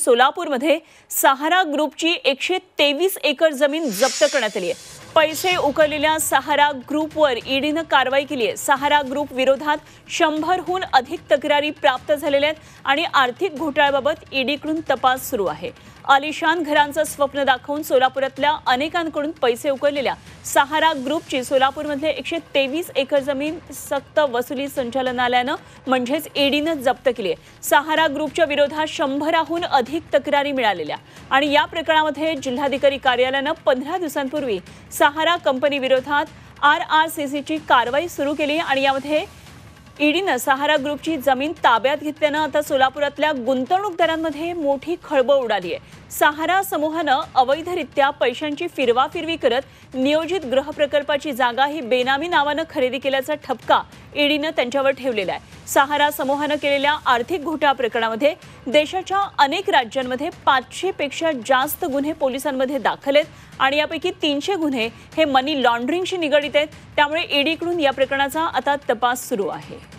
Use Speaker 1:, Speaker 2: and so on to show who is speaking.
Speaker 1: सोलापूरमध्ये सहारा ग्रुपची 123 एकर जमीन जप्त करण्यात आली आहे। पैसे उकळलेल्या सहारा ग्रुपवर ईडीने कारवाई केली आहे। सहारा ग्रुप विरोधात 100हून अधिक तक्रारी प्राप्त झालेल्या आहेत आणि आर्थिक घोटाळ्याबाबत ईडीकडून तपास सुरू आहे। आलिशान घरांचं स्वप्न दाखवून सोलापुरातल्या अनेकांकडून पैसे उकळलेल्या सहारा ग्रुपची सोलापूरमध्ये 123 एकर जमीन सक्त वसुली संचालनालयानं म्हणजेच ईडीने जप्त केली आहे। सहारा ग्रुपच्या विरोधात 100हून अधिक तक्रारी मिळालेल्या आणि या प्रकरणामध्ये जिल्हाधिकारी कार्यालयानं 15 दिवसांपूर्वी सहारा कंपनी विरोधात आरआरसीसीची कारवाई सुरू केली आणि यामध्ये ईडीने सहारा ग्रुपची जमीन ताब्यात घेतल्यानं आता सोलापुरातल्या गुंतवणूकदारांमध्ये मोठी खळबळ उडाली आहे। सहारा समूहानं अवैधरित्या पैशांची फिरवाफिरवी करत नियोजित गृह प्रकल्पाची जागा ही बेनामी नावानं खरेदी केल्याचा ठपका ईडीने त्यांच्यावर ठेवलेला आहे। सहारा समूहानं केलेल्या आर्थिक घोटाळा प्रकरणामध्ये देशाच्या अनेक राज्यांमध्ये 500 पेक्षा जास्त गुन्हे पोलिसांमध्ये दाखल आहेत आणि यापैकी 300 गुन्हे हे मनी लॉन्ड्रिंगशी निगडित आहेत। त्यामुळे ईडीकडून या प्रकरणाचा आता तपास सुरू आहे।